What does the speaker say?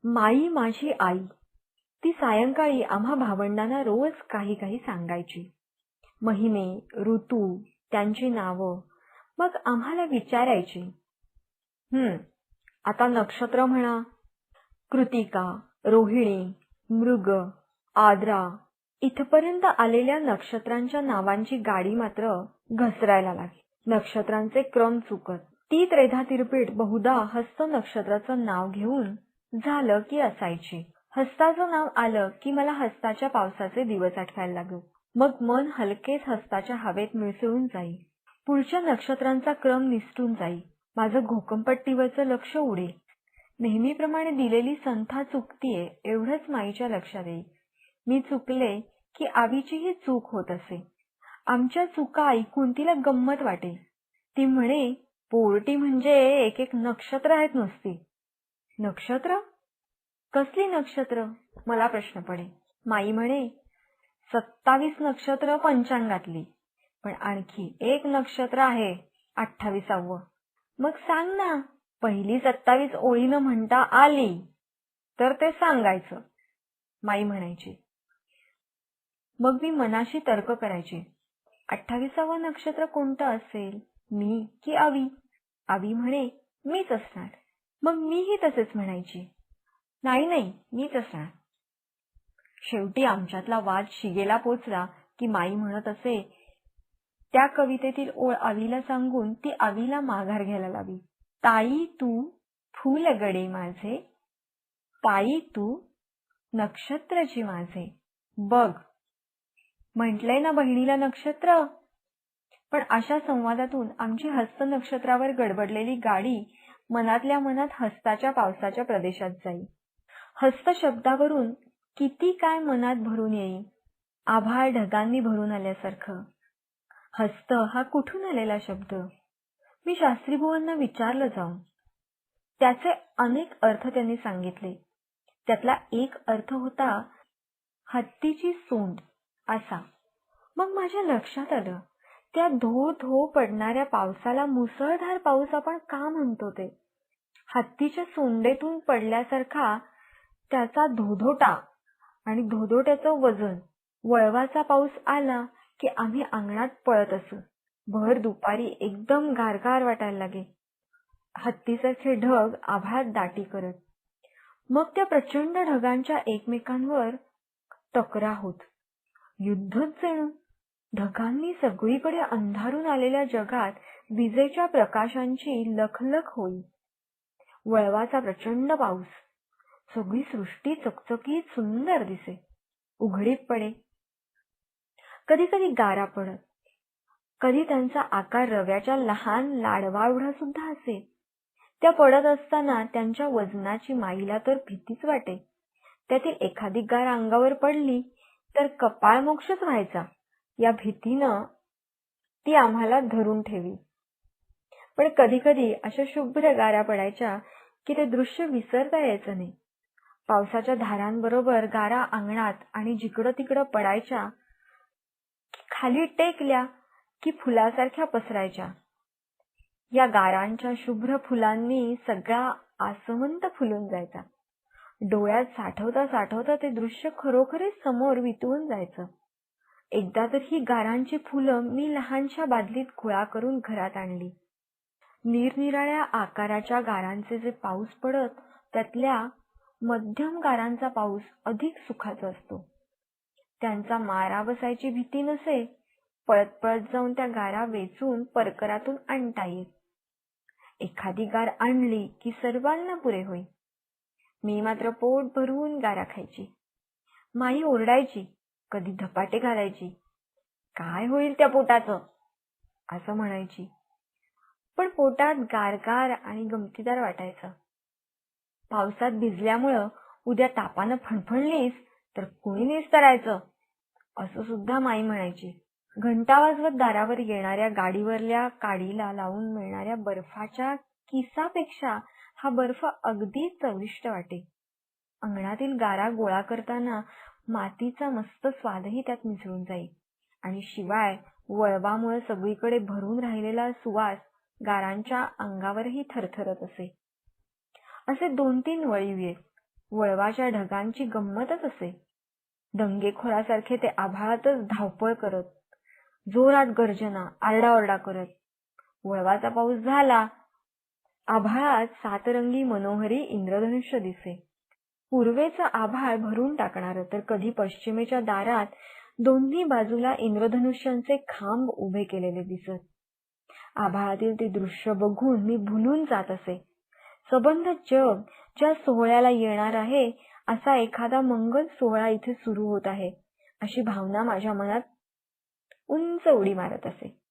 माई माझी आई. ती सायंकाळी आम्हा भावंडांना रोज काही काही सांगायची. महिने, ऋतू, त्यांची नावं. मग आम्हाला विचारायची, आता नक्षत्र म्हणा. कृतिका, रोहिणी, मृग, आद्रा इथपर्यंत आलेल्या नक्षत्रांच्या नावांची गाडी मात्र घसरायला लागली. नक्षत्रांचे क्रम चुकत. ती त्रेधा तिरपीट बहुधा हस्त नक्षत्राचं नाव घेऊन झालं की असायची. हस्ताचं नाव आलं की मला हस्ताच्या पावसाचे दिवस आठवायला लागत. मग मन हलकेच हस्ताच्या हवेत मिसळून जाई. पुढच्या नक्षत्रांचा क्रम निसटून जाई. माझं घोकंपट्टीवरचं लक्ष उडेल. नेहमीप्रमाणे दिलेली संथा चुकतीये एवढंच माईच्या लक्षात येई. मी चुकले की आवीचीही चूक होत असे. आमच्या चुका ऐकून तिला गंमत वाटे. ती म्हणे, पोरटी म्हणजे एक एक नक्षत्र आहेत नुसती. नक्षत्र? कसली नक्षत्र? मला प्रश्न पडे. माई म्हणे, 27 नक्षत्र पंचांगातली, पण आणखी एक नक्षत्र आहे 28वं. मग सांग ना. पहिली 27 ओळीनं म्हणता आली तर ते सांगायचं, माई म्हणायची. मग मी मनाशी तर्क करायचे. 28वं नक्षत्र कोणतं असेल, मी की आवी? आवी म्हणे, मीच असणार. मग मीही तसेच म्हणायची, नाही मीच असणार. शेवटी आमच्यातला वाद शिगेला पोचला की माई म्हणत असे, त्या कवितेतील ओळ आवीला सांगून ती आवीला माघार घ्यायला लावी. ताई तू फूलगडे माझे, ताई तू नक्षत्रची माझे. बघ, म्हटलंय ना बहिणीला नक्षत्र. पण अशा संवादातून आमची हस्त नक्षत्रावर गडबडलेली गाडी मनातल्या मनात हस्ताच्या पावसाच्या प्रदेशात जाई. हस्त शब्दावरून किती काय मनात भरून येई. आभाळ ढगांनी भरून आल्यासारखं. हस्त हा कुठून आलेला शब्द? मी शास्त्रीबुवांना विचारलं जाऊन. त्याचे अनेक अर्थ त्यांनी सांगितले. त्यातला एक अर्थ होता हत्तीची सोंड असा. मग माझ्या लक्षात आलं, त्या धो धो पडणाऱ्या पावसाला मुसळधार पाऊस आपण का म्हणतो ते. हत्तीच्या सोंडेतून पडल्यासारखा त्याचा धोधोटा आणि धोधोट्याचं वजन. वळवाचा पाऊस आला की आम्ही अंगणात पळत असू. भर दुपारी एकदम गारगार वाटायला लागे. हत्तीसारखे ढग आभाळात दाटी करत. मग त्या प्रचंड ढगांच्या एकमेकांवर टकरा होत. युद्धच जणू. ढगांनी सगळीकडे अंधारून आलेल्या जगात विजेच्या प्रकाशांची लखलख होई. वळवाचा प्रचंड पाऊस. सगळी सृष्टी चकचकीत सुंदर दिसे. उघडीप पडे. कधी कधी गारा पडत. कधी त्यांचा आकार रव्याच्या लहान लाडवा एवढा सुद्धा असे. त्या पडत असताना त्यांच्या वजनाची माईला तर भीतीच वाटे. त्यातील एखादी गार अंगावर पडली तर कपाळ मोक्षच व्हायचा या भीतीनं ती आम्हाला धरून ठेवी. पण कधी कधी अशा शुभ्र गारा पडायच्या की ते दृश्य विसरता यायचं नाही. पावसाच्या धारांबरोबर गारा अंगणात आणि जिकडं तिकडं पडायच्या, खाली टेकल्या की फुलासारख्या पसरायच्या. या गारांच्या शुभ्र फुलांनी सगळा आसमंत फुलून जायचा. डोळ्यात साठवता साठवता ते दृश्य खरोखरीच समोर वितळून जायचं. एकदा तर ही गारांची फुलं मी लहानशा बादलीत गोळा करून घरात आणली. निरनिराळ्या आकाराच्या गारांचे जे पाऊस पडत, त्यातल्या मध्यम गारांचा पाऊस अधिक सुखाचा असतो. त्यांचा मारा बसायची भीती नसे. पळत पळत जाऊन त्या गारा वेचून परकरातून आणता येत. एखादी गार आणली की सर्वांना पुरे होई. मी मात्र पोट भरून गारा खायची. माई ओरडायची, कधी धपाटे घालायची. काय होईल त्या पोटाचं असं म्हणायची. पण पोटात गारगार आणि गमतीदार वाटायचं. पावसात भिजल्यामुळं उद्या तापानं फणफणलीस तर कुणी निस्तरायचं असं सुद्धा माई म्हणायची. घंटा वाजवत दारावर येणाऱ्या गाडीवरल्या काडीला लावून मिळणाऱ्या बर्फाच्या किसापेक्षा हा बर्फ अगदी चविष्ट वाटे. अंगणातील गारा गोळा करताना मातीचा मस्त स्वादही त्यात मिसळून जाई. आणि शिवाय वळवामुळे सगळीकडे भरून राहिलेला सुवास गारांच्या अंगावरही थरथरत असे. असे 2-3 वळीव येत. वळवाच्या ढगांची गंमतच असे. दंगेखोरासारखे ते आभाळातच धावपळ करत, जोरात गर्जना, आरडाओरडा करत. वळवाचा पाऊस झाला. आभाळात सातरंगी मनोहरी इंद्रधनुष्य दिसे. पूर्वेचं आभाळ भरून टाकणार, तर कधी पश्चिमेच्या दारात दोन्ही बाजूला इंद्रधनुष्यांचे खांब उभे केलेले दिसत. आभाळातील ते दृश्य बघून मी भुलून जात असे. सबंध जग ज्या सोहळ्याला येणार आहे, असा एखादा मंगल सोहळा इथे सुरू होत आहे, अशी भावना माझ्या मनात उंच उडी मारत असे.